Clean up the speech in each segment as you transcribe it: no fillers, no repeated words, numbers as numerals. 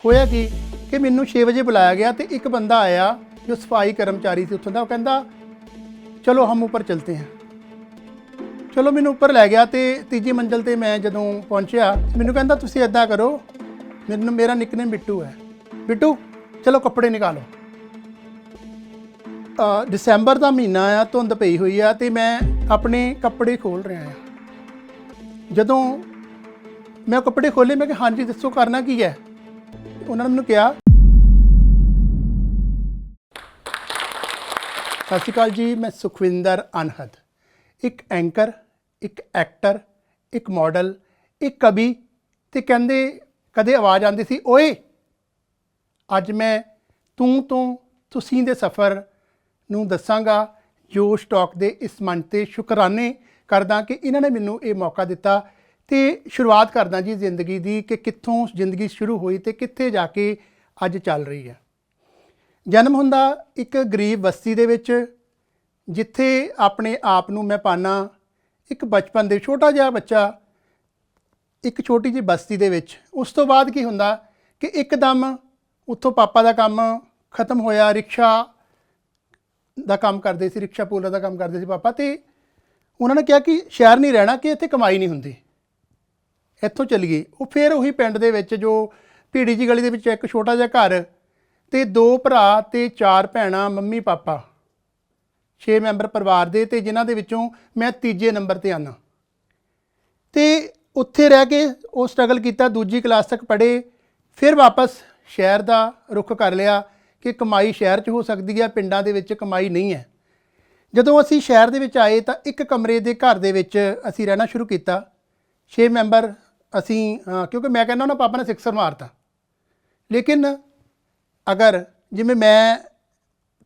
ਹੋਇਆ ਕਿ ਮੈਨੂੰ 6 ਵਜੇ ਬੁਲਾਇਆ ਗਿਆ ਤੇ ਇੱਕ ਬੰਦਾ ਆਇਆ ਜੋ ਸਫਾਈ ਕਰਮਚਾਰੀ ਸੀ ਉੱਥੋਂ ਦਾ। ਉਹ ਕਹਿੰਦਾ ਚਲੋ ਹਮ ਉੱਪਰ ਚਲਤੇ हैं। ਚਲੋ ਮੈਨੂੰ ਉੱਪਰ ਲੈ ਗਿਆ ਤੇ ਤੀਜੀ ਮੰਜ਼ਲ ਤੇ ਮੈਂ ਜਦੋਂ ਪਹੁੰਚਿਆ ਮੈਨੂੰ ਕਹਿੰਦਾ ਤੁਸੀਂ ਇੱਦਾਂ ਕਰੋ, ਮੇਰਾ ਨਿਕਨੇਮ ਬਿੱਟੂ ਹੈ, ਬਿੱਟੂ ਚਲੋ ਕੱਪੜੇ ਨਿਕਾਲੋ। ਦਸੰਬਰ ਦਾ ਮਹੀਨਾ ਆ, ਧੁੰਦ ਪਈ ਹੋਈ ਆ ਤੇ ਮੈਂ ਆਪਣੇ ਕੱਪੜੇ ਖੋਲ ਰਿਹਾ ਆ। ਜਦੋਂ ਮੈਂ ਕੱਪੜੇ ਖੋਲੇ ਮੈਂ ਕਿਹਾ ਹਾਂਜੀ ਦੱਸੋ ਕਰਨਾ ਕੀ ਹੈ। ਉਹਨਾਂ ਨੇ ਮੈਨੂੰ ਕਿਹਾ ਸਤਿ ਸ਼੍ਰੀ ਅਕਾਲ ਜੀ, ਮੈਂ ਸੁਖਵਿੰਦਰ ਅਨਹਦ, ਇੱਕ ਐਂਕਰ, ਇੱਕ ਐਕਟਰ, ਇੱਕ ਮਾਡਲ, ਇੱਕ ਕਵੀ। ਤੇ ਕਹਿੰਦੇ ਕਦੇ ਆਵਾਜ਼ ਆਉਂਦੀ ਸੀ ਓਏ। ਅੱਜ ਮੈਂ ਤੂੰ ਤੋਂ ਤੁਸੀਂ ਦੇ ਸਫ਼ਰ ਨੂੰ ਦੱਸਾਂਗਾ। ਜੋਸ਼ ਟਾਕ ਦੇ ਇਸ ਮੰਚ 'ਤੇ ਸ਼ੁਕਰਾਨੇ ਕਰਦਾ ਕਿ ਇਹਨਾਂ ਨੇ ਮੈਨੂੰ ਇਹ ਮੌਕਾ ਦਿੱਤਾ। ਤੇ ਸ਼ੁਰੂਆਤ ਕਰਦਾ ਜੀ ਜ਼ਿੰਦਗੀ ਦੀ ਕਿ ਕਿੱਥੋਂ ਜ਼ਿੰਦਗੀ ਸ਼ੁਰੂ ਹੋਈ ਤੇ ਕਿੱਥੇ ਜਾ ਕੇ ਅੱਜ ਚੱਲ ਰਹੀ ਹੈ। ਜਨਮ ਹੁੰਦਾ ਇੱਕ ਗਰੀਬ ਬਸਤੀ ਦੇ ਵਿੱਚ, ਜਿੱਥੇ ਆਪਣੇ ਆਪ ਨੂੰ ਮੈਂ ਪਾਨਾ ਇੱਕ ਬਚਪਨ ਦੇ ਛੋਟਾ ਜਿਹਾ ਬੱਚਾ ਇੱਕ ਛੋਟੀ ਜਿਹੀ ਬਸਤੀ ਦੇ ਵਿੱਚ। ਉਸ ਤੋਂ ਬਾਅਦ ਕੀ ਹੁੰਦਾ ਕਿ ਇੱਕਦਮ ਉੱਥੋਂ ਪਾਪਾ ਦਾ ਕੰਮ ਖਤਮ ਹੋਇਆ, ਰਿਕਸ਼ਾ ਦਾ ਕੰਮ ਕਰਦੇ ਸੀ, ਰਿਕਸ਼ਾ ਪੂਲਰ ਦਾ ਕੰਮ ਕਰਦੇ ਸੀ ਪਾਪਾ। ਤੇ ਉਹਨਾਂ ਨੇ ਕਿਹਾ ਕਿ ਸ਼ਹਿਰ ਨਹੀਂ ਰਹਿਣਾ, ਕਿ ਇੱਥੇ ਕਮਾਈ ਨਹੀਂ ਹੁੰਦੀ, ਇੱਥੋਂ ਚੱਲੀਏ। ਉਹ ਫਿਰ ਉਹੀ ਪਿੰਡ ਦੇ ਵਿੱਚ ਜੋ ਭੀੜੀ ਜੀ ਗਲੀ ਦੇ ਵਿੱਚ ਇੱਕ ਛੋਟਾ ਜਿਹਾ ਘਰ ਤੇ 2 ਭਰਾ ਤੇ 4 ਭੈਣਾਂ, ਮੰਮੀ ਪਾਪਾ, 6 ਮੈਂਬਰ ਪਰਿਵਾਰ ਦੇ, ਤੇ ਜਿਨ੍ਹਾਂ ਦੇ ਵਿੱਚੋਂ ਮੈਂ ਤੀਜੇ ਨੰਬਰ ਤੇ ਆਨਾ। ਤੇ ਉੱਥੇ ਰਹਿ ਕੇ ਉਹ ਸਟਰਗਲ ਕੀਤਾ, ਦੂਜੀ ਕਲਾਸ ਤੱਕ ਪੜ੍ਹੇ, ਫਿਰ ਵਾਪਸ ਸ਼ਹਿਰ ਦਾ ਰੁੱਖ ਕਰ ਲਿਆ ਕਿ ਕਮਾਈ ਸ਼ਹਿਰ 'ਚ ਹੋ ਸਕਦੀ ਹੈ, ਪਿੰਡਾਂ ਦੇ ਵਿੱਚ ਕਮਾਈ ਨਹੀਂ ਹੈ। ਜਦੋਂ ਅਸੀਂ ਸ਼ਹਿਰ ਦੇ ਵਿੱਚ ਆਏ ਤਾਂ ਇੱਕ ਕਮਰੇ ਦੇ ਘਰ ਦੇ ਵਿੱਚ ਅਸੀਂ ਰਹਿਣਾ ਸ਼ੁਰੂ ਕੀਤਾ। 6 ਮੈਂਬਰ ਅਸੀਂ, ਕਿਉਂਕਿ ਮੈਂ ਕਹਿੰਦਾ ਉਹਨਾਂ ਪਾਪਾ ਨੇ ਸਿਕਸਰ ਮਾਰਤਾ। ਲੇਕਿਨ ਅਗਰ ਜਿਵੇਂ ਮੈਂ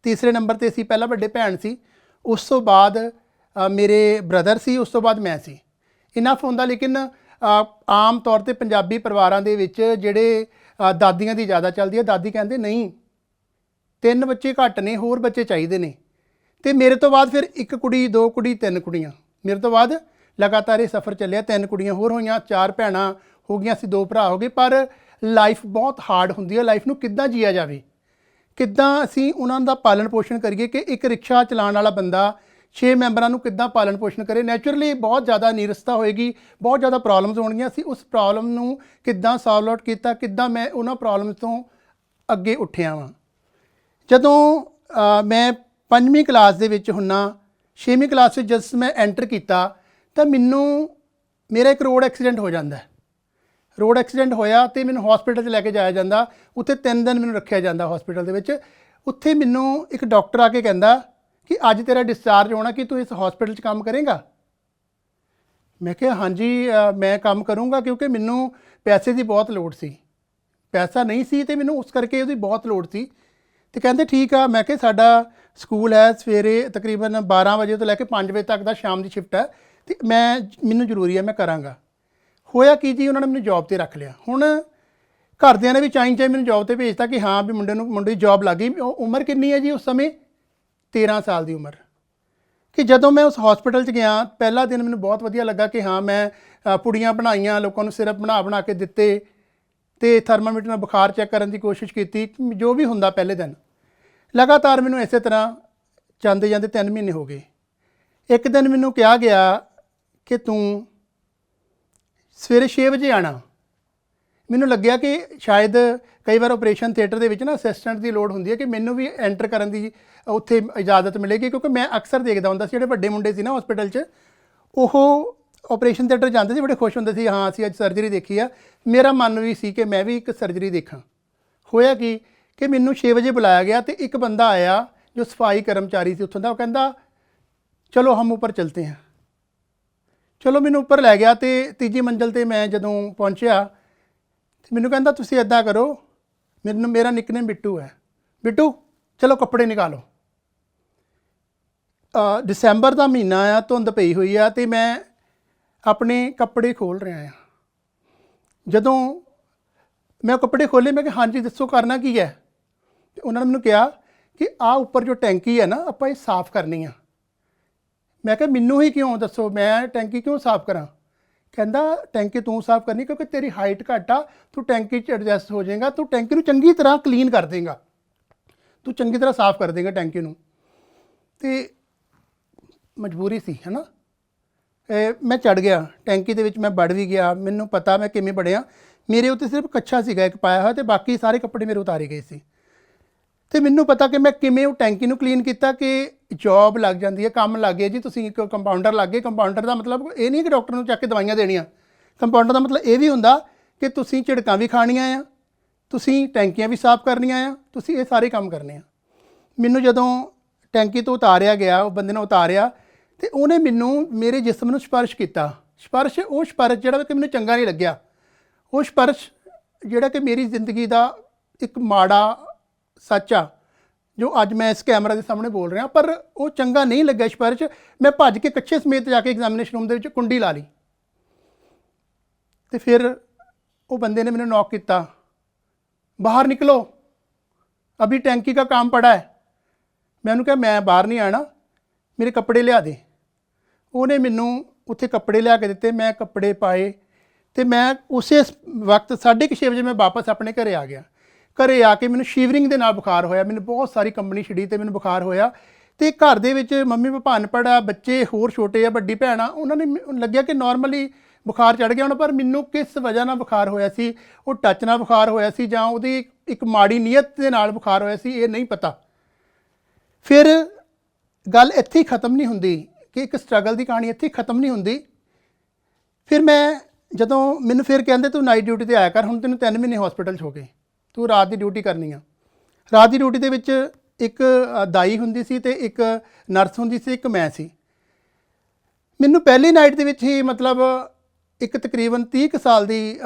ਤੀਸਰੇ ਨੰਬਰ 'ਤੇ ਸੀ, ਪਹਿਲਾਂ ਵੱਡੇ ਭੈਣ ਸੀ, ਉਸ ਤੋਂ ਬਾਅਦ ਮੇਰੇ ਬ੍ਰਦਰ ਸੀ, ਉਸ ਤੋਂ ਬਾਅਦ ਮੈਂ ਸੀ, ਇਨਫ ਹੁੰਦਾ। ਲੇਕਿਨ ਆਮ ਤੌਰ 'ਤੇ ਪੰਜਾਬੀ ਪਰਿਵਾਰਾਂ ਦੇ ਵਿੱਚ ਜਿਹੜੇ ਦਾਦੀਆਂ ਦੀ ਜ਼ਿਆਦਾ ਚੱਲਦੀ ਹੈ, ਦਾਦੀ ਕਹਿੰਦੇ ਨਹੀਂ 3 ਬੱਚੇ ਘੱਟ ਨੇ, ਹੋਰ ਬੱਚੇ ਚਾਹੀਦੇ ਨੇ। ਤੇ ਮੇਰੇ ਤੋਂ ਬਾਅਦ ਫਿਰ 1 ਕੁੜੀ, 2 ਕੁੜੀ, 3 ਕੁੜੀਆਂ। ਮੇਰੇ ਤੋਂ ਬਾਅਦ ਲਗਾਤਾਰ ਇਹ ਸਫ਼ਰ ਚੱਲਿਆ, 3 ਕੁੜੀਆਂ ਹੋਰ ਹੋਈਆਂ, 4 ਭੈਣਾਂ ਹੋ ਗਈਆਂ ਸੀ, 2 ਭਰਾ ਹੋ ਗਏ। ਪਰ ਲਾਈਫ ਬਹੁਤ ਹਾਰਡ ਹੁੰਦੀ ਹੈ। ਲਾਈਫ ਨੂੰ ਕਿੱਦਾਂ ਜੀਆ ਜਾਵੇ, ਕਿੱਦਾਂ ਅਸੀਂ ਉਹਨਾਂ ਦਾ ਪਾਲਣ ਪੋਸ਼ਣ ਕਰੀਏ ਕਿ ਇੱਕ ਰਿਕਸ਼ਾ ਚਲਾਉਣ ਵਾਲਾ ਬੰਦਾ 6 ਮੈਂਬਰਾਂ ਨੂੰ ਕਿੱਦਾਂ ਪਾਲਣ ਪੋਸ਼ਣ ਕਰੇ। ਨੈਚੁਰਲੀ ਬਹੁਤ ਜ਼ਿਆਦਾ ਨੀਰਸਤਾ ਹੋਏਗੀ, ਬਹੁਤ ਜ਼ਿਆਦਾ ਪ੍ਰੋਬਲਮਸ ਹੋਣਗੀਆਂ। ਅਸੀਂ ਉਸ ਪ੍ਰੋਬਲਮ ਨੂੰ ਕਿੱਦਾਂ ਸੋਲਵ ਆਊਟ ਕੀਤਾ, ਕਿੱਦਾਂ ਮੈਂ ਉਹਨਾਂ ਪ੍ਰੋਬਲਮਸ ਤੋਂ ਅੱਗੇ ਉੱਠਿਆ ਵਾਂ। ਜਦੋਂ ਮੈਂ 5ਵੀਂ ਕਲਾਸ ਦੇ ਵਿੱਚ ਹੁੰਨਾ, 6ਵੀਂ ਕਲਾਸ ਵਿੱਚ ਜਦ ਮੈਂ ਐਂਟਰ ਕੀਤਾ ਤਾਂ ਮੇਰਾ ਇੱਕ ਰੋਡ ਐਕਸੀਡੈਂਟ ਹੋ ਜਾਂਦਾ। ਰੋਡ ਐਕਸੀਡੈਂਟ ਹੋਇਆ ਤੇ ਮੈਨੂੰ ਹਸਪੀਟਲ 'ਚ ਲੈ ਕੇ ਜਾਇਆ ਜਾਂਦਾ। ਉੱਥੇ 3 ਦਿਨ ਮੈਨੂੰ ਰੱਖਿਆ ਜਾਂਦਾ ਹਸਪੀਟਲ ਦੇ ਵਿੱਚ। ਉੱਥੇ ਮੈਨੂੰ ਇੱਕ ਡਾਕਟਰ ਆ ਕੇ ਕਹਿੰਦਾ ਕਿ ਅੱਜ ਤੇਰਾ ਡਿਸਚਾਰਜ ਹੋਣਾ, ਕਿ ਤੂੰ ਇਸ ਹਸਪੀਟਲ 'ਚ ਕੰਮ ਕਰੇਂਗਾ। ਮੈਂ ਕਿਹਾ ਹਾਂਜੀ ਮੈਂ ਕੰਮ ਕਰੂੰਗਾ, ਕਿਉਂਕਿ ਮੈਨੂੰ ਪੈਸੇ ਦੀ ਬਹੁਤ ਲੋੜ ਸੀ। ਪੈਸਾ ਨਹੀਂ ਸੀ ਤੇ ਮੈਨੂੰ ਉਸ ਕਰਕੇ ਉਹਦੀ ਬਹੁਤ ਲੋੜ ਸੀ। ਤੇ ਕਹਿੰਦੇ ਠੀਕ ਆ। ਮੈਂ ਕਿਹਾ ਸਾਡਾ ਸਕੂਲ ਹੈ ਸਵੇਰੇ ਤਕਰੀਬਨ 12 ਵਜੇ ਤੋਂ ਲੈ ਕੇ 5 ਵਜੇ ਤੱਕ ਦਾ, ਸ਼ਾਮ ਦੀ ਸ਼ਿਫਟ ਹੈ, ਤੇ ਮੈਨੂੰ ਜ਼ਰੂਰੀ ਹੈ, ਮੈਂ ਕਰਾਂਗਾ। ਹੋਇਆ ਕੀ ਜੀ, ਉਹਨਾਂ ਨੇ ਮੈਨੂੰ ਜੋਬ 'ਤੇ ਰੱਖ ਲਿਆ। ਹੁਣ ਘਰਦਿਆਂ ਨੇ ਵੀ ਚਾਈਂ ਮੈਨੂੰ ਜੋਬ 'ਤੇ ਭੇਜਤਾ ਕਿ ਹਾਂ ਵੀ ਮੁੰਡੇ ਦੀ ਜੋਬ ਲੱਗ ਗਈ। ਉਮਰ ਕਿੰਨੀ ਹੈ ਜੀ ਉਸ ਸਮੇਂ? 13 ਸਾਲ ਦੀ ਉਮਰ। ਕਿ ਜਦੋਂ ਮੈਂ ਉਸ ਹਸਪੀਟਲ 'ਚ ਗਿਆ, ਪਹਿਲਾ ਦਿਨ ਮੈਨੂੰ ਬਹੁਤ ਵਧੀਆ ਲੱਗਾ ਕਿ ਹਾਂ ਮੈਂ ਪੁੜੀਆਂ ਬਣਾਈਆਂ, ਲੋਕਾਂ ਨੂੰ ਸਿਰਪ ਬਣਾ ਕੇ ਦਿੱਤੇ ਤੇ ਥਰਮਾਮੀਟਰ ਨਾਲ ਬੁਖਾਰ ਚੈੱਕ ਕਰਨ ਦੀ ਕੋਸ਼ਿਸ਼ ਕੀਤੀ, ਜੋ ਵੀ ਹੁੰਦਾ ਪਹਿਲੇ ਦਿਨ। ਲਗਾਤਾਰ ਮੈਨੂੰ ਇਸੇ ਤਰ੍ਹਾਂ ਜਾਂਦੇ 3 ਮਹੀਨੇ ਹੋ ਗਏ। ਇੱਕ ਦਿਨ ਮੈਨੂੰ ਕਿਹਾ ਗਿਆ ਕਿ ਤੂੰ ਸਵੇਰੇ 6 ਵਜੇ ਆਉਣਾ। ਮੈਨੂੰ ਲੱਗਿਆ ਕਿ ਸ਼ਾਇਦ ਕਈ ਵਾਰ ਆਪਰੇਸ਼ਨ ਥੀਏਟਰ ਦੇ ਵਿੱਚ ਨਾ ਅਸਿਸਟੈਂਟ ਦੀ ਲੋੜ ਹੁੰਦੀ ਹੈ, ਕਿ ਮੈਨੂੰ ਵੀ ਐਂਟਰ ਕਰਨ ਦੀ ਉੱਥੇ ਇਜਾਜ਼ਤ ਮਿਲੇਗੀ। ਕਿਉਂਕਿ ਮੈਂ ਅਕਸਰ ਦੇਖਦਾ ਹੁੰਦਾ ਸੀ ਜਿਹੜੇ ਵੱਡੇ ਮੁੰਡੇ ਸੀ ਨਾ ਹਸਪੀਟਲ 'ਚ, ਉਹ ਆਪਰੇਸ਼ਨ ਥੀਏਟਰ ਜਾਂਦੇ ਸੀ, ਬੜੇ ਖੁਸ਼ ਹੁੰਦੇ ਸੀ, ਹਾਂ ਅਸੀਂ ਅੱਜ ਸਰਜਰੀ ਦੇਖੀ ਆ। ਮੇਰਾ ਮਨ ਵੀ ਸੀ ਕਿ ਮੈਂ ਵੀ ਇੱਕ ਸਰਜਰੀ ਦੇਖਾਂ। ਹੋਇਆ ਕਿ ਮੈਨੂੰ 6 ਵਜੇ ਬੁਲਾਇਆ ਗਿਆ ਤੇ ਇੱਕ ਬੰਦਾ ਆਇਆ ਜੋ ਸਫਾਈ ਕਰਮਚਾਰੀ ਸੀ ਉੱਥੋਂ ਦਾ। ਉਹ ਕਹਿੰਦਾ ਚਲੋ ਹਮ ਉੱਪਰ ਚਲਤੇ हैं। ਚਲੋ ਮੈਨੂੰ ਉੱਪਰ ਲੈ ਗਿਆ ਤੇ ਤੀਜੀ ਮੰਜ਼ਲ 'ਤੇ ਮੈਂ ਜਦੋਂ ਪਹੁੰਚਿਆ ਤੇ ਮੈਨੂੰ ਕਹਿੰਦਾ ਤੁਸੀਂ ਇੱਦਾਂ ਕਰੋ, ਮੇਰਾ ਨਿਕਨੇਮ ਬਿੱਟੂ ਹੈ, ਬਿੱਟੂ ਚਲੋ ਕੱਪੜੇ ਨਿਕਾਲੋ। ਦਸੰਬਰ ਦਾ ਮਹੀਨਾ ਆ, ਧੁੰਦ ਪਈ ਹੋਈ ਆ ਤੇ ਮੈਂ ਆਪਣੇ ਕੱਪੜੇ ਖੋਲ ਰਿਹਾ ਆ। ਜਦੋਂ ਮੈਂ ਕੱਪੜੇ ਖੋਲ੍ਹੇ ਮੈਂ ਕਿਹਾ ਹਾਂਜੀ ਦੱਸੋ ਕਰਨਾ ਕੀ ਹੈ। ਤੇ ਉਹਨਾਂ ਨੇ ਮੈਨੂੰ ਕਿਹਾ ਕਿ ਆਹ ਉੱਪਰ ਜੋ ਟੈਂਕੀ ਹੈ ਨਾ, ਆਪਾਂ ਇਹ ਸਾਫ਼ ਕਰਨੀ ਆ। ਮੈਂ ਕਿਹਾ ਮੈਨੂੰ ਹੀ ਕਿਉਂ, ਦੱਸੋ ਮੈਂ ਟੈਂਕੀ ਕਿਉਂ ਸਾਫ਼ ਕਰਾਂ। ਕਹਿੰਦਾ ਟੈਂਕੀ ਤੂੰ ਸਾਫ਼ ਕਰਨੀ ਕਿਉਂਕਿ ਤੇਰੀ ਹਾਈਟ ਘੱਟ ਆ, ਤੂੰ ਟੈਂਕੀ 'ਚ ਐਡਜਸਟ ਹੋ ਜਾਏਗਾ, ਤੂੰ ਟੈਂਕੀ ਨੂੰ ਚੰਗੀ ਤਰ੍ਹਾਂ ਕਲੀਨ ਕਰ ਦੇਂਗਾ, ਤੂੰ ਚੰਗੀ ਤਰ੍ਹਾਂ ਸਾਫ਼ ਕਰ ਦੇਂਗਾ ਟੈਂਕੀ ਨੂੰ। ਤੇ ਮਜਬੂਰੀ ਸੀ ਹੈ ਨਾ। ਮੈਂ ਚੜ੍ਹ ਗਿਆ ਟੈਂਕੀ ਦੇ ਵਿੱਚ, ਮੈਂ ਵੜ ਵੀ ਗਿਆ। ਮੈਨੂੰ ਪਤਾ ਮੈਂ ਕਿਵੇਂ ਵੜਿਆ, ਮੇਰੇ ਉੱਤੇ ਸਿਰਫ ਕੱਛਾ ਸੀਗਾ ਇੱਕ ਪਾਇਆ ਹੋਇਆ, ਤੇ ਬਾਕੀ ਸਾਰੇ ਕੱਪੜੇ ਮੇਰੇ ਉਤਾਰੇ ਗਏ ਸੀ। ਤੇ ਮੈਨੂੰ ਪਤਾ ਕਿ ਮੈਂ ਕਿਵੇਂ ਉਹ ਟੈਂਕੀ ਨੂੰ ਕਲੀਨ ਕੀਤਾ ਕਿ ਜੋਬ ਲੱਗ ਜਾਂਦੀ ਹੈ, ਕੰਮ ਲੱਗ ਗਿਆ ਜੀ। ਤੁਸੀਂ ਇੱਕ ਕੰਪਾਊਂਡਰ ਲੱਗ ਗਏ। ਕੰਪਾਊਂਡਰ ਦਾ ਮਤਲਬ ਇਹ ਨਹੀਂ ਕਿ ਡਾਕਟਰ ਨੂੰ ਚੱਕ ਕੇ ਦਵਾਈਆਂ ਦੇਣੀਆਂ। ਕੰਪਾਊਂਡਰ ਦਾ ਮਤਲਬ ਇਹ ਵੀ ਹੁੰਦਾ ਕਿ ਤੁਸੀਂ ਝਿੜਕਾਂ ਵੀ ਖਾਣੀਆਂ ਆ, ਤੁਸੀਂ ਟੈਂਕੀਆਂ ਵੀ ਸਾਫ਼ ਕਰਨੀਆਂ ਆ, ਤੁਸੀਂ ਇਹ ਸਾਰੇ ਕੰਮ ਕਰਨੇ ਆ। ਮੈਨੂੰ ਜਦੋਂ ਟੈਂਕੀ ਤੋਂ ਉਤਾਰਿਆ ਗਿਆ, ਉਹ ਬੰਦੇ ਨੇ ਉਤਾਰਿਆ, ਤੇ ਉਹਨੇ ਮੈਨੂੰ ਮੇਰੇ ਜਿਸਮ ਨੂੰ ਸਪਰਸ਼ ਕੀਤਾ। ਉਹ ਸਪਰਸ਼ ਜਿਹੜਾ ਕਿ ਮੈਨੂੰ ਚੰਗਾ ਨਹੀਂ ਲੱਗਿਆ। ਉਹ ਸਪਰਸ਼ ਜਿਹੜਾ ਕਿ ਮੇਰੀ ਜ਼ਿੰਦਗੀ ਦਾ ਇੱਕ ਮਾੜਾ ਸੱਚ ਆ, ਜੋ ਅੱਜ ਮੈਂ ਇਸ ਕੈਮਰਾ ਦੇ ਸਾਹਮਣੇ ਬੋਲ ਰਿਹਾ, ਪਰ ਉਹ ਚੰਗਾ ਨਹੀਂ ਲੱਗਿਆ ਸਪਰਸ਼। ਮੈਂ ਭੱਜ ਕੇ ਕੱਛੇ ਸਮੇਤ ਜਾ ਕੇ ਐਗਜ਼ਾਮੀਨੇਸ਼ਨ ਰੂਮ ਦੇ ਵਿੱਚ ਕੁੰਡੀ ਲਾ ਲਈ। ਤੇ ਫਿਰ ਉਹ ਬੰਦੇ ਨੇ ਮੈਨੂੰ ਨੌਕ ਕੀਤਾ, ਬਾਹਰ ਨਿਕलो, अभी टैंकी का काम पड़ा है। मैं उन्होंने कहा मैं बाहर नहीं आना, मेरे कपड़े लिया दे। उन्हें मैनू उत्थे कपड़े लिया के दिते, मैं कपड़े पाए, तो मैं उस वक्त 6:30 बजे मैं वापस अपने घरे आ गया। घरे आके मैनू शिवरिंग के नाल बुखार होया, मैनू बहुत सारी कंबनी छिड़ी तो मैनू बुखार होया। तो घर दे विच मम्मी पापा अनपढ़ आ, बच्चे होर छोटे आ, वड्डी भैन आ, उन्होंने लग्या कि नॉर्मली बुखार चढ़ गया होना, पर मैनू किस वजह नाल बुखार होया सी, वो टच नाल बुखार होया सी जां उहदी एक माड़ी नीयत दे नाल बुखार होया सी, ये नहीं पता। फिर गल इत्थे ही खत्म नहीं हुंदी कि एक स्ट्रगल की कहानी इत्थे ही खत्म नहीं हुंदी। फिर मैं जदों मैनू फिर कहंदे तू नाइट ड्यूटी ते आया कर, हुण तैनूं 3 महीने हॉस्पिटल 'च हो गए, तू रात की ड्यूटी करनी आ। रात की ड्यूटी दे विच एक दाई हुंदी सी ते एक नर्स हुंदी सी, एक मैं सी। मैनू पहली नाइट दे विच ही मतलब एक तकरीबन 30 कुछ साल की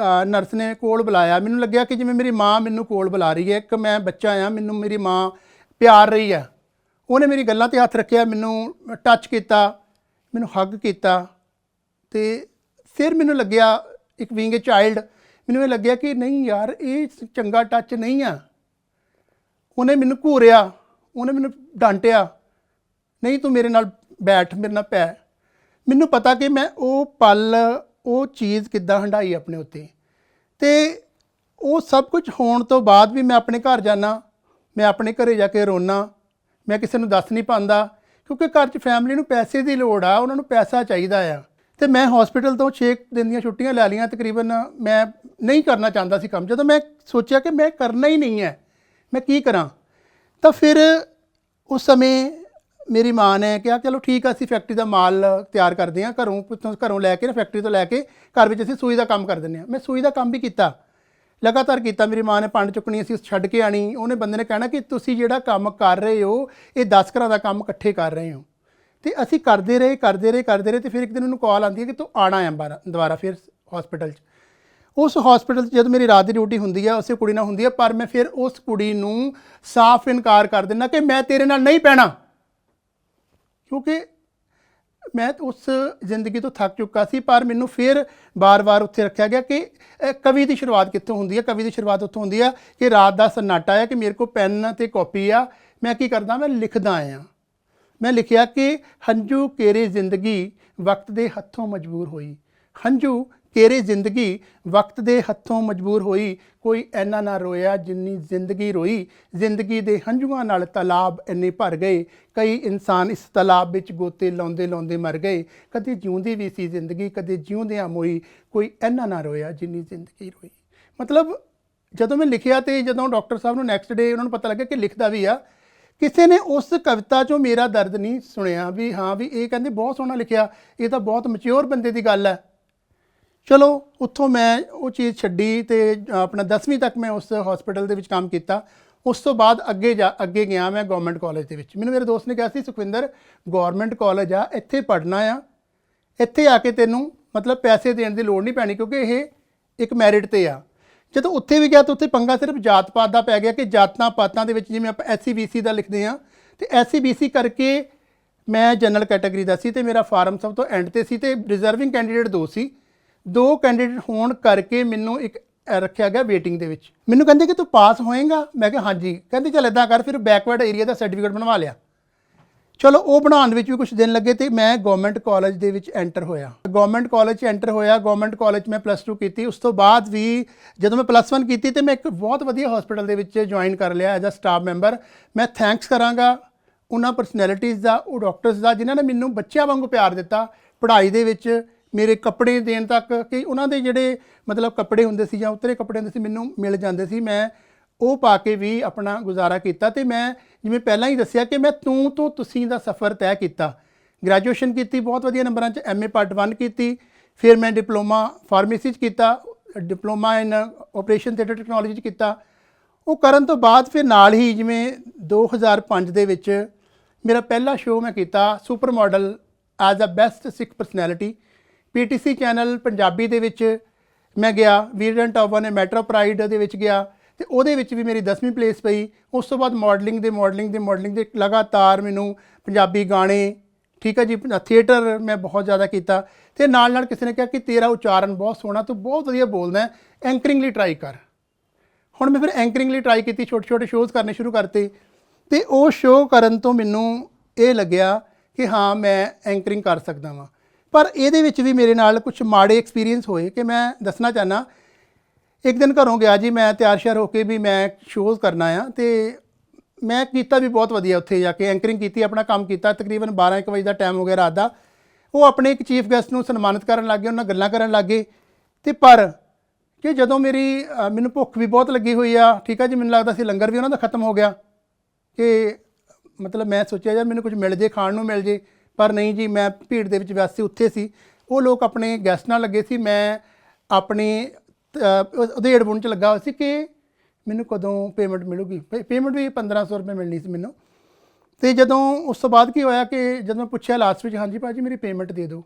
नर्स ने कोल बुलाया। मैनू लग्या कि जिवें मेरी माँ मैनू कोल बुला रही है, एक मैं बच्चा आ, मैनू मेरी माँ प्यार रही है। उन्हें मेरी गल्लां ते हत्थ रखिया, मैनू टच किया, मैनू हग किया। तो फिर मैनू लग्या एक बीइंग ए चाइल्ड, मैनू ये लग्या कि नहीं यार ये चंगा टच नहीं आ। उन्हें मैनू घूरिया, उन्हें मैनू डांटिया, नहीं तू मेरे नाल बैठ, मेरे नाल पै। मैनू पता कि मैं वो पल वो चीज़ किद्दां हंडाई अपने उत्ते। तो वो सब कुछ होने तो बाद भी मैं अपने घर जाना, मैं अपने घरे जाके रोना, मैं किसी नूं दस नहीं पांदा क्योंकि घर च फैमिली नूं पैसे की लोड़ आ, उन्होंने पैसा चाहिदा आ। तो मैं हॉस्पिटल तो 6 दिन दी छुट्टियां लै लियां तकरीबन। मैं नहीं करना चाहता सी काम। जदों मैं सोचा कि मैं करना ही नहीं है, मैं की करां, तो फिर उस समय मेरी माँ ने कहा चलो ठीक है, असीं फैक्ट्री का माल तैयार करते हैं, घरों लैके ना फैक्ट्री तो लैके घर में असीं सूई का काम कर देंगे। मैं सूई का काम भी किया, लगातार किया। मेरी माँ ने पंड चुकनी, असीं छड्ड के आनी। उन्हें बंदे ने कहना कि तुसीं जिहड़ा काम कर रहे हो ये 10 घरां दा काम इकट्ठे कर रहे हो। तो असीं करते रहे। तो फिर एक दिन उन्होंने कॉल आती है कि तू आना है दोबारा फिर हॉस्पिटल। उस हॉस्पिटल जब मेरी रात की ड्यूटी होंदी है उस कुड़ी नाल होंदी है, पर मैं फिर उस कुड़ी नूं साफ इनकार कर देना कि मैं तेरे नाल नहीं पैना, क्योंकि मैं उस जिंदगी तो थक चुका सी। पर मैनू फिर बार बार उत्थे रखा गया कि कवि की शुरुआत कित्थों होंदी है। कवि की शुरुआत उत्थों होंदी है कि रात का सन्नाटा है कि मेरे को पैन ते कॉपी आ, मैं की करदा, मैं लिखदा आया। मैं लिखिया कि हंझू केरे जिंदगी वक्त दे हत्थों मजबूर होई, हंझू केरे जिंदगी वक्त दे हत्थों मजबूर होई, कोई ऐना ना रोया जिन्नी जिंदगी रोई, जिंदगी दे हंझूआं नाल तालाब इन्ने भर गए, कई इंसान इस तालाब विच गोते लाउंदे लाउंदे मर गए, कदे जिउंदी भी सी जिंदगी कदे जिउंदियां मोई, कोई ऐना ना रोया जिन्नी जिंदगी रोई। मतलब जदों मैं लिखिया तो जदों डॉक्टर साहब नूं नैक्सट डे उन्होंने पता लगा कि लिखदा भी आ, किसी ने उस कविता चों मेरा दर्द नहीं सुनिया भी हाँ भी ये कहंदे बहुत सोहना लिखिया, ये तो बहुत मैच्योर बंदे की गल है। चलो उत्थों मैं वो चीज़ छड्डी ते अपना 10वीं तक मैं उस हॉस्पिटल दे विच काम किया। उस तो बाद अगे गया मैं गवर्नमेंट कॉलेज दे विच। मैनूं मेरे दोस्त ने कहा सी सुखविंदर गवर्नमेंट कॉलेज आ, इत्थे पढ़ना आ, इत्थे आके तैनूं मतलब पैसे देने की लोड़ नहीं पैनी क्योंकि ये एक मैरिट ते आ। जदों उत्थे भी गया तो उत्थे पंगा सिर्फ जात पात का पै गया कि जातां पातां दे विच जिवें आपां SC BC का लिखते हैं तो SC BC करके मैं जनरल कैटेगरी का सी ते मेरा फार्म सब तो एंड ते सी ते रिजर्विंग कैंडीडेट 2 सी। 2 कैंडीडेट होने करके मैनू एक रखा गया वेटिंग दे विच। मैनू कहंदे कि तू पास होएगा, मैं कहा हाँ जी। कहते चल इदां कर फिर बैकवर्ड एरिया का सर्टिफिकेट बनवा लिया। ਚਲੋ ਉਹ ਬਣਾਉਣ ਵਿੱਚ ਵੀ ਕੁਝ ਦਿਨ ਲੱਗੇ ਤੇ ਮੈਂ ਗਵਰਨਮੈਂਟ ਕਾਲਜ ਦੇ ਵਿੱਚ ਐਂਟਰ ਹੋਇਆ। ਗਵਰਨਮੈਂਟ ਕਾਲਜ 'ਚ ਐਂਟਰ ਹੋਇਆ, ਗਵਰਨਮੈਂਟ ਕਾਲਜ ਮੈਂ +2 ਕੀਤੀ। ਉਸ ਤੋਂ ਬਾਅਦ ਵੀ ਜਦੋਂ ਮੈਂ +1 ਕੀਤੀ ਤੇ ਮੈਂ ਇੱਕ ਬਹੁਤ ਵਧੀਆ ਹਸਪੀਟਲ ਦੇ ਵਿੱਚ ਜੁਆਇਨ ਕਰ ਲਿਆ ਐਜ਼ ਅ ਸਟਾਫ ਮੈਂਬਰ। ਮੈਂ ਥੈਂਕਸ ਕਰਾਂਗਾ ਉਹਨਾਂ ਪਰਸਨੈਲਿਟੀਜ਼ ਦਾ, ਉਹ ਡਾਕਟਰਸ ਦਾ, ਜਿਨ੍ਹਾਂ ਨੇ ਮੈਨੂੰ ਬੱਚਿਆਂ ਵਾਂਗੂ ਪਿਆਰ ਦਿੱਤਾ ਪੜ੍ਹਾਈ ਦੇ ਵਿੱਚ, ਮੇਰੇ ਕੱਪੜੇ ਦੇਣ ਤੱਕ ਕਿ ਉਹਨਾਂ ਦੇ ਜਿਹੜੇ ਮਤਲਬ ਕੱਪੜੇ ਹੁੰਦੇ ਸੀ ਜਾਂ ਉਤਰੇ ਕੱਪੜੇ ਹੁੰਦੇ ਸੀ ਮੈਨੂੰ ਮਿਲ ਜਾਂਦੇ ਸੀ। ਮੈਂ ਉਹ ਪਾ ਕੇ ਵੀ ਆਪਣਾ ਗੁਜ਼ਾਰਾ ਕੀਤਾ ਤੇ ਮੈਂ ਜਿਵੇਂ ਪਹਿਲਾਂ ਹੀ ਦੱਸਿਆ ਕਿ ਮੈਂ ਤੂੰ ਤੋਂ ਤੁਸੀਂ ਦਾ ਸਫ਼ਰ ਤੈਅ ਕੀਤਾ। ਗ੍ਰੈਜੂਏਸ਼ਨ ਕੀਤੀ ਬਹੁਤ ਵਧੀਆ ਨੰਬਰਾਂ 'ਚ, MA ਪਾਰਟ 1 ਕੀਤੀ, ਫਿਰ ਮੈਂ ਡਿਪਲੋਮਾ ਫਾਰਮੇਸੀ 'ਚ ਕੀਤਾ, diploma in operation theatre technology 'ਚ ਕੀਤਾ। ਉਹ ਕਰਨ ਤੋਂ ਬਾਅਦ ਫਿਰ ਨਾਲ ਹੀ ਜਿਵੇਂ 2005 ਦੇ ਵਿੱਚ ਮੇਰਾ ਪਹਿਲਾ ਸ਼ੋਅ ਮੈਂ ਕੀਤਾ super model as a best Sikh personality. PTC channel Punjabi ਦੇ ਵਿੱਚ ਮੈਂ ਗਿਆ, ਵੀਰੈਂਟ ਆਫ ਨੇ ਮੈਟਰ ਪ੍ਰਾਈਡ ਦੇ ਵਿੱਚ ਗਿਆ ਤੇ ਉਹਦੇ ਵਿੱਚ ਵੀ ਮੇਰੀ 10ਵੀਂ ਪਲੇਸ ਪਈ। ਉਸ ਤੋਂ ਬਾਅਦ ਮਾਡਲਿੰਗ ਦੇ ਲਗਾਤਾਰ ਮੈਨੂੰ ਪੰਜਾਬੀ ਗਾਣੇ, ਠੀਕ ਹੈ ਜੀ, ਥੀਏਟਰ ਮੈਂ ਬਹੁਤ ਜ਼ਿਆਦਾ ਕੀਤਾ ਤੇ ਨਾਲ ਕਿਸੇ ਨੇ ਕਿਹਾ ਕਿ ਤੇਰਾ ਉਚਾਰਨ ਬਹੁਤ ਸੋਹਣਾ, ਤੂੰ ਬਹੁਤ ਵਧੀਆ ਬੋਲਦਾ ਹੈ, ਐਂਕਰਿੰਗ ਲਈ ਟਰਾਈ ਕਰ। ਹੁਣ ਮੈਂ ਫਿਰ ਐਂਕਰਿੰਗ ਲਈ ਟਰਾਈ ਕੀਤੀ, ਛੋਟੇ ਸ਼ੋਅਜ਼ ਕਰਨੇ ਸ਼ੁਰੂ ਕਰਤੇ ਤੇ ਉਹ ਸ਼ੋਅ ਕਰਨ ਤੋਂ ਮੈਨੂੰ ਇਹ ਲੱਗਿਆ ਕਿ ਹਾਂ ਮੈਂ ਐਂਕਰਿੰਗ ਕਰ ਸਕਦਾ ਵਾਂ। ਪਰ ਇਹਦੇ ਵਿੱਚ ਵੀ ਮੇਰੇ ਨਾਲ ਕੁਝ ਮਾੜੇ ਐਕਸਪੀਰੀਅੰਸ ਹੋਏ ਕਿ ਮੈਂ ਦੱਸਣਾ ਚਾਹੁੰਦਾ। ਇੱਕ ਦਿਨ ਘਰੋਂ ਗਿਆ ਜੀ ਮੈਂ ਤਿਆਰ ਸ਼ਿਆਰ ਹੋ ਕੇ ਵੀ ਮੈਂ ਸ਼ੋਅਜ਼ ਕਰਨਾ ਆ ਤੇ ਮੈਂ ਕੀਤਾ ਵੀ ਬਹੁਤ ਵਧੀਆ, ਉੱਥੇ ਜਾ ਕੇ ਐਂਕਰਿੰਗ ਕੀਤੀ, ਆਪਣਾ ਕੰਮ ਕੀਤਾ। ਤਕਰੀਬਨ 12-1 ਵਜੇ ਦਾ ਟਾਈਮ ਹੋ ਗਿਆ ਰਾਤ ਦਾ। ਉਹ ਆਪਣੇ ਇੱਕ ਚੀਫ ਗੈਸਟ ਨੂੰ ਸਨਮਾਨਿਤ ਕਰਨ ਲੱਗ ਗਏ, ਉਹਨਾਂ ਨਾਲ ਗੱਲਾਂ ਕਰਨ ਲੱਗ ਗਏ ਤੇ ਪਰ ਕਿ ਜਦੋਂ ਮੈਨੂੰ ਭੁੱਖ ਵੀ ਬਹੁਤ ਲੱਗੀ ਹੋਈ ਆ, ਠੀਕ ਆ ਜੀ, ਮੈਨੂੰ ਲੱਗਦਾ ਸੀ ਲੰਗਰ ਵੀ ਉਹਨਾਂ ਦਾ ਖਤਮ ਹੋ ਗਿਆ ਕਿ ਮਤਲਬ ਮੈਂ ਸੋਚਿਆ ਯਾਰ ਮੈਨੂੰ ਕੁਝ ਮਿਲ ਜੇ, ਖਾਣ ਨੂੰ ਮਿਲ ਜੇ, ਪਰ ਨਹੀਂ ਜੀ, ਮੈਂ ਭੀੜ ਦੇ ਵਿੱਚ ਵੈਸੇ ਉੱਥੇ ਸੀ। ਉਹ ਲੋਕ ਆਪਣੇ ਗੈਸਟ ਨਾਲ ਲੱਗੇ ਸੀ, ਮੈਂ ਆਪਣੀ ਉਧੇੜ ਬੁਣ 'ਚ ਲੱਗਾ ਹੋਇਆ ਸੀ ਕਿ ਮੈਨੂੰ ਕਦੋਂ ਪੇਮੈਂਟ ਮਿਲੂਗੀ। ਪੇਮੈਂਟ ਵੀ 1500 ਰੁਪਏ ਮਿਲਣੀ ਸੀ ਮੈਨੂੰ। ਤੇ ਜਦੋਂ ਉਸ ਤੋਂ ਬਾਅਦ ਕੀ ਹੋਇਆ ਕਿ ਜਦੋਂ ਮੈਂ ਪੁੱਛਿਆ ਲਾਸਟ ਵਿੱਚ, ਹਾਂਜੀ ਭਾਅ ਜੀ ਮੇਰੀ ਪੇਮੈਂਟ ਦੇ ਦਿਓ,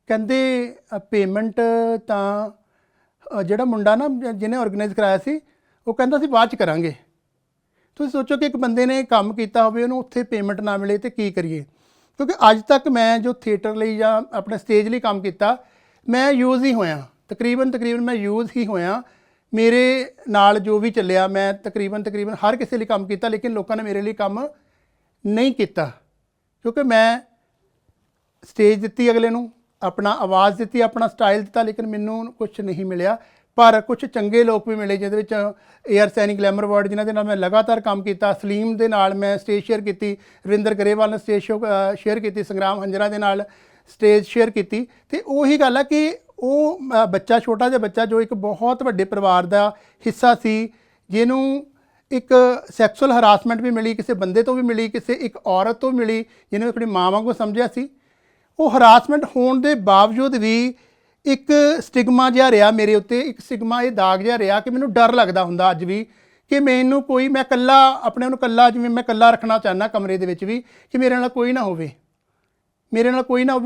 ਕਹਿੰਦੇ ਪੇਮੈਂਟ ਤਾਂ ਜਿਹੜਾ ਮੁੰਡਾ ਨਾ ਜਿਹਨੇ ਆਰਗੇਨਾਈਜ਼ ਕਰਾਇਆ ਸੀ ਉਹ ਕਹਿੰਦਾ ਸੀ ਬਾਅਦ 'ਚ ਕਰਾਂਗੇ। ਤੁਸੀਂ ਸੋਚੋ ਕਿ ਇੱਕ ਬੰਦੇ ਨੇ ਕੰਮ ਕੀਤਾ ਹੋਵੇ, ਉਹਨੂੰ ਉੱਥੇ ਪੇਮੈਂਟ ਨਾ ਮਿਲੇ ਤੇ ਕੀ ਕਰੀਏ। ਕਿਉਂਕਿ ਅੱਜ ਤੱਕ ਮੈਂ ਜੋ ਥੀਏਟਰ ਲਈ ਜਾਂ ਆਪਣੇ ਸਟੇਜ ਲਈ ਕੰਮ ਕੀਤਾ, ਮੈਂ ਯੂਜ਼ ਹੀ ਹੋਇਆ, ਤਕਰੀਬਨ ਮੈਂ ਯੂਜ਼ ਹੀ ਹੋਇਆ। ਮੇਰੇ ਨਾਲ ਜੋ ਵੀ ਚੱਲਿਆ ਮੈਂ ਤਕਰੀਬਨ ਹਰ ਕਿਸੇ ਲਈ ਕੰਮ ਕੀਤਾ, ਲੇਕਿਨ ਲੋਕਾਂ ਨੇ ਮੇਰੇ ਲਈ ਕੰਮ ਨਹੀਂ ਕੀਤਾ ਕਿਉਂਕਿ ਮੈਂ ਸਟੇਜ ਦਿੱਤੀ ਅਗਲੇ ਨੂੰ, ਆਪਣਾ ਆਵਾਜ਼ ਦਿੱਤੀ, ਆਪਣਾ ਸਟਾਈਲ ਦਿੱਤਾ, ਲੇਕਿਨ ਮੈਨੂੰ ਕੁਝ ਨਹੀਂ ਮਿਲਿਆ। ਪਰ ਕੁਝ ਚੰਗੇ ਲੋਕ ਵੀ ਮਿਲੇ, ਜਿਹਦੇ ਵਿੱਚ AR ਸੈਣੀ ਗਲੈਮਰ ਅਵਾਰਡ, ਜਿਨ੍ਹਾਂ ਦੇ ਨਾਲ ਮੈਂ ਲਗਾਤਾਰ ਕੰਮ ਕੀਤਾ। ਸਲੀਮ ਦੇ ਨਾਲ ਮੈਂ ਸਟੇਜ ਸ਼ੇਅਰ ਕੀਤੀ, ਰਵਿੰਦਰ ਗਰੇਵਾਲ ਨਾਲ ਸਟੇਜ ਸ਼ੇਅਰ ਕੀਤੀ, ਸੰਗਰਾਮ ਹੰਜਰਾ ਦੇ ਨਾਲ ਸਟੇਜ ਸ਼ੇਅਰ ਕੀਤੀ। ਤੇ ਉਹੀ ਗੱਲ ਆ ਕਿ ਉਹ ਬੱਚਾ, ਛੋਟਾ ਜਿਹਾ ਬੱਚਾ ਜੋ ਇੱਕ ਬਹੁਤ ਵੱਡੇ ਪਰਿਵਾਰ ਦਾ ਹਿੱਸਾ ਸੀ, ਜਿਹਨੂੰ ਇੱਕ ਸੈਕਸੁਅਲ ਹਰਾਸਮੈਂਟ ਵੀ ਮਿਲੀ, ਕਿਸੇ ਬੰਦੇ ਤੋਂ ਵੀ ਮਿਲੀ, ਕਿਸੇ ਇੱਕ ਔਰਤ ਤੋਂ ਮਿਲੀ ਜਿਹਨੂੰ ਆਪਣੀ ਮਾਂ ਵਾਂਗੂ ਸਮਝਿਆ ਸੀ। ਉਹ ਹਰਾਸਮੈਂਟ ਹੋਣ ਦੇ ਬਾਵਜੂਦ ਵੀ ਇੱਕ ਸਟਿਗਮਾ ਜਿਹਾ ਰਿਹਾ ਮੇਰੇ ਉੱਤੇ, ਇੱਕ ਸਟਿਗਮਾ, ਇਹ ਦਾਗ ਜਿਹਾ ਰਿਹਾ ਕਿ ਮੈਨੂੰ ਡਰ ਲੱਗਦਾ ਹੁੰਦਾ ਅੱਜ ਵੀ ਕਿ ਮੈਨੂੰ ਕੋਈ, ਮੈਂ ਇਕੱਲਾ ਆਪਣੇ ਨੂੰ ਇਕੱਲਾ, ਜਿਵੇਂ ਮੈਂ ਇਕੱਲਾ ਰੱਖਣਾ ਚਾਹੁੰਦਾ ਕਮਰੇ ਦੇ ਵਿੱਚ ਵੀ, ਕਿ ਮੇਰੇ ਨਾਲ ਕੋਈ ਨਾ ਹੋਵੇ,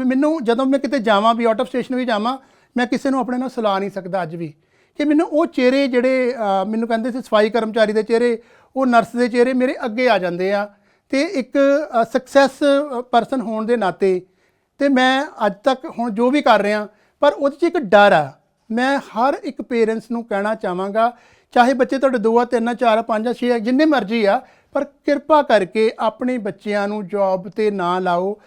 ਮੈਨੂੰ ਜਦੋਂ ਮੈਂ ਕਿਤੇ ਜਾਵਾਂ ਵੀ, ਆਊਟ ਆਫ ਸਟੇਸ਼ਨ ਵੀ ਜਾਵਾਂ, ਮੈਂ ਕਿਸੇ ਨੂੰ ਆਪਣੇ ਨਾਲ ਸੁਲਾ ਨਹੀਂ ਸਕਦਾ ਅੱਜ ਵੀ। ਕਿ ਮੈਨੂੰ ਉਹ ਚਿਹਰੇ ਜਿਹੜੇ ਮੈਨੂੰ ਕਹਿੰਦੇ ਸੀ ਸਫਾਈ ਕਰਮਚਾਰੀ ਦੇ ਚਿਹਰੇ, ਉਹ ਨਰਸ ਦੇ ਚਿਹਰੇ ਮੇਰੇ ਅੱਗੇ ਆ ਜਾਂਦੇ ਆ। ਤੇ ਇੱਕ ਸਕਸੈਸ ਪਰਸਨ ਹੋਣ ਦੇ ਨਾਤੇ ਤੇ ਮੈਂ ਅੱਜ ਤੱਕ ਹੁਣ ਜੋ ਵੀ ਕਰ ਰਿਹਾ, ਪਰ ਉਹਦੇ 'ਚ ਇੱਕ ਡਰ ਆ। ਮੈਂ ਹਰ ਇੱਕ ਪੇਰੈਂਟਸ ਨੂੰ ਕਹਿਣਾ ਚਾਹਾਂਗਾ, ਚਾਹੇ ਬੱਚੇ ਤੁਹਾਡੇ 2 ਆ, 3 ਆ, 4 ਆ, 5 ਆ, 6 ਆ, ਜਿੰਨੇ ਮਰਜ਼ੀ ਆ, ਪਰ ਕਿਰਪਾ ਕਰਕੇ ਆਪਣੇ ਬੱਚਿਆਂ ਨੂੰ ਜੌਬ 'ਤੇ ਨਾ ਲਾਓ।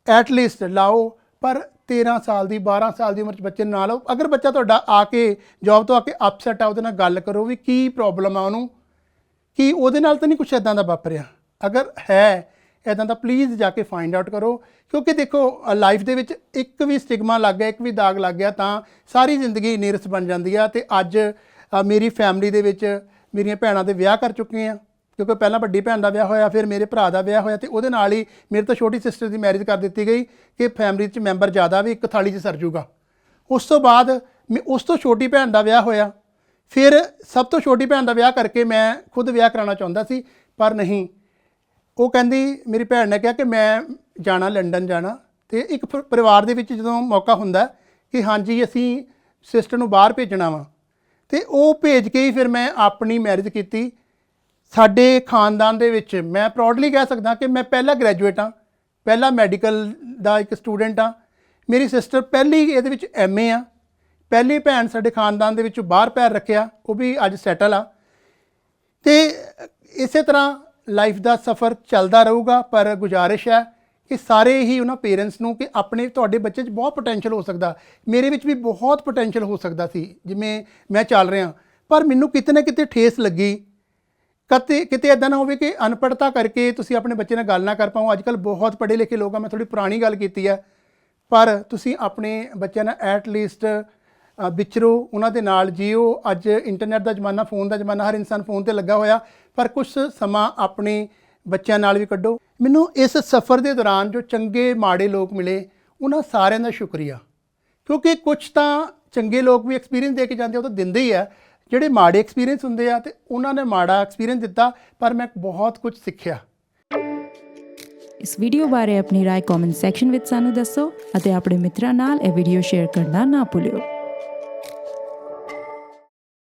ਐਟਲੀਸਟ ਲਾਓ, ਪਰ 13 ਸਾਲ ਦੀ, 12 ਸਾਲ ਦੀ ਉਮਰ 'ਚ ਬੱਚੇ ਨਾ ਲਾਓ। ਅਗਰ ਬੱਚਾ ਤੁਹਾਡਾ ਆ ਕੇ ਜੌਬ ਤੋਂ ਆ ਕੇ ਅਪਸੈਟ ਆ, ਉਹਦੇ ਨਾਲ ਗੱਲ ਕਰੋ ਵੀ ਕੀ ਪ੍ਰੋਬਲਮ ਆ ਉਹਨੂੰ, ਕੀ ਉਹਦੇ ਨਾਲ ਤਾਂ ਨਹੀਂ ਕੁਛ ਇੱਦਾਂ ਦਾ ਵਾਪਰਿਆ। ਅਗਰ ਹੈ ਇੱਦਾਂ ਦਾ, ਪਲੀਜ਼ ਜਾ ਕੇ ਫਾਈਂਡ ਆਊਟ ਕਰੋ। ਕਿਉਂਕਿ ਦੇਖੋ ਲਾਈਫ ਦੇ ਵਿੱਚ ਇੱਕ ਵੀ ਸਟਿਗਮਾ ਲੱਗ ਗਿਆ, ਇੱਕ ਵੀ ਦਾਗ ਲੱਗ ਗਿਆ ਤਾਂ ਸਾਰੀ ਜ਼ਿੰਦਗੀ ਨੀਰਸ ਬਣ ਜਾਂਦੀ ਆ। ਅਤੇ ਅੱਜ ਮੇਰੀ ਫੈਮਿਲੀ ਦੇ ਵਿੱਚ ਮੇਰੀਆਂ ਭੈਣਾਂ ਦੇ ਵਿਆਹ ਕਰ ਚੁੱਕੇ ਹਾਂ, ਕਿਉਂਕਿ ਪਹਿਲਾਂ ਵੱਡੀ ਭੈਣ ਦਾ ਵਿਆਹ ਹੋਇਆ, ਫਿਰ ਮੇਰੇ ਭਰਾ ਦਾ ਵਿਆਹ ਹੋਇਆ ਅਤੇ ਉਹਦੇ ਨਾਲ ਹੀ ਮੇਰੇ ਤੋਂ ਛੋਟੀ ਸਿਸਟਰ ਦੀ ਮੈਰਿਜ ਕਰ ਦਿੱਤੀ ਗਈ ਕਿ ਫੈਮਿਲੀ 'ਚ ਮੈਂਬਰ ਜ਼ਿਆਦਾ ਵੀ ਇੱਕ ਥਾਲੀ 'ਚ ਸਰ ਜੂਗਾ। ਉਸ ਤੋਂ ਬਾਅਦ ਉਸ ਤੋਂ ਛੋਟੀ ਭੈਣ ਦਾ ਵਿਆਹ ਹੋਇਆ, ਫਿਰ ਸਭ ਤੋਂ ਛੋਟੀ ਭੈਣ ਦਾ ਵਿਆਹ ਕਰਕੇ ਮੈਂ ਖੁਦ ਵਿਆਹ ਕਰਾਉਣਾ ਚਾਹੁੰਦਾ ਸੀ, ਪਰ ਨਹੀਂ, ਉਹ ਕਹਿੰਦੀ, ਮੇਰੀ ਭੈਣ ਨੇ ਕਿਹਾ ਕਿ ਮੈਂ ਜਾਣਾ, ਲੰਡਨ ਜਾਣਾ। ਅਤੇ ਇੱਕ ਪਰਿਵਾਰ ਦੇ ਵਿੱਚ ਜਦੋਂ ਮੌਕਾ ਹੁੰਦਾ ਕਿ ਹਾਂਜੀ ਅਸੀਂ ਸਿਸਟਰ ਨੂੰ ਬਾਹਰ ਭੇਜਣਾ ਵਾ, ਅਤੇ ਉਹ ਭੇਜ ਕੇ ਹੀ ਫਿਰ ਮੈਂ ਆਪਣੀ ਮੈਰਿਜ ਕੀਤੀ। ਸਾਡੇ ਖਾਨਦਾਨ ਦੇ ਵਿੱਚ ਮੈਂ ਪ੍ਰਾਊਡਲੀ ਕਹਿ ਸਕਦਾ ਕਿ ਮੈਂ ਪਹਿਲਾ ਗ੍ਰੈਜੂਏਟ ਹਾਂ, ਪਹਿਲਾ ਮੈਡੀਕਲ ਦਾ ਇੱਕ ਸਟੂਡੈਂਟ ਹਾਂ। ਮੇਰੀ ਸਿਸਟਰ ਪਹਿਲੀ ਇਹਦੇ ਵਿੱਚ MA ਆ। ਪਹਿਲੀ ਭੈਣ ਸਾਡੇ ਖਾਨਦਾਨ ਦੇ ਵਿੱਚੋਂ ਬਾਹਰ ਪੈਰ ਰੱਖਿਆ, ਉਹ ਵੀ ਅੱਜ ਸੈਟਲ ਆ। ਅਤੇ ਇਸੇ ਤਰ੍ਹਾਂ ਲਾਈਫ ਦਾ ਸਫ਼ਰ ਚੱਲਦਾ ਰਹੂਗਾ, ਪਰ ਗੁਜ਼ਾਰਿਸ਼ ਹੈ ਕਿ ਸਾਰੇ ਹੀ ਉਹਨਾਂ ਪੇਰੈਂਟਸ ਨੂੰ ਕਿ ਆਪਣੇ ਤੁਹਾਡੇ ਬੱਚੇ 'ਚ ਬਹੁਤ ਪੋਟੈਂਸ਼ੀਅਲ ਹੋ ਸਕਦਾ, ਮੇਰੇ ਵਿੱਚ ਵੀ ਬਹੁਤ ਪੋਟੈਂਸ਼ੀਅਲ ਹੋ ਸਕਦਾ ਸੀ ਜਿਵੇਂ ਮੈਂ ਚੱਲ ਰਿਹਾ, ਪਰ ਮੈਨੂੰ ਕਿਤੇ ਨਾ ਕਿਤੇ ਠੇਸ ਲੱਗੀ। ਕਿਤੇ ਇੱਦਾਂ ਨਾ ਹੋਵੇ ਕਿ ਅਨਪੜ੍ਹਤਾ ਕਰਕੇ ਤੁਸੀਂ ਆਪਣੇ ਬੱਚੇ ਨਾਲ ਗੱਲ ਨਾ ਕਰ ਪਾਓ। ਅੱਜ ਕੱਲ੍ਹ ਬਹੁਤ ਪੜ੍ਹੇ ਲਿਖੇ ਲੋਕ ਆ, ਮੈਂ ਥੋੜ੍ਹੀ ਪੁਰਾਣੀ ਗੱਲ ਕੀਤੀ ਹੈ, ਪਰ ਤੁਸੀਂ ਆਪਣੇ ਬੱਚਿਆਂ ਨਾਲ ਐਟਲੀਸਟ ਵਿਚਰੋ, ਉਹਨਾਂ ਦੇ ਨਾਲ ਜੀਓ। ਅੱਜ ਇੰਟਰਨੈਟ ਦਾ ਜ਼ਮਾਨਾ, ਫੋਨ ਦਾ ਜ਼ਮਾਨਾ, ਹਰ ਇਨਸਾਨ ਫੋਨ 'ਤੇ ਲੱਗਾ ਹੋਇਆ, ਪਰ ਕੁਛ ਸਮਾਂ ਆਪਣੇ ਬੱਚਿਆਂ ਨਾਲ ਵੀ ਕੱਢੋ। ਮੈਨੂੰ ਇਸ ਸਫ਼ਰ ਦੇ ਦੌਰਾਨ ਜੋ ਚੰਗੇ ਮਾੜੇ ਲੋਕ ਮਿਲੇ, ਉਹਨਾਂ ਸਾਰਿਆਂ ਦਾ ਸ਼ੁਕਰੀਆ, ਕਿਉਂਕਿ ਕੁਛ ਤਾਂ ਚੰਗੇ ਲੋਕ ਵੀ ਐਕਸਪੀਰੀਅੰਸ ਦੇ ਕੇ ਜਾਂਦੇ, ਉਹ ਤਾਂ ਦਿੰਦੇ ਹੀ ਆ। ਜਿਹੜੇ ਮਾੜੇ ਐਕਸਪੀਰੀਅੰਸ ਹੁੰਦੇ ਆ, ਤੇ ਉਹਨਾਂ ਨੇ ਮਾੜਾ ਐਕਸਪੀਰੀਅੰਸ ਦਿੱਤਾ, ਪਰ ਮੈਂ ਬਹੁਤ ਕੁਝ ਸਿੱਖਿਆ। ਇਸ ਵੀਡੀਓ ਬਾਰੇ ਆਪਣੀ ਰਾਏ ਕਮੈਂਟ ਸੈਕਸ਼ਨ ਵਿੱਚ ਸਾਨੂੰ ਦੱਸੋ ਅਤੇ ਆਪਣੇ ਮਿੱਤਰਾਂ ਨਾਲ ਇਹ ਵੀਡੀਓ ਸ਼ੇਅਰ ਕਰਨਾ ਨਾ ਭੁੱਲਿਓ।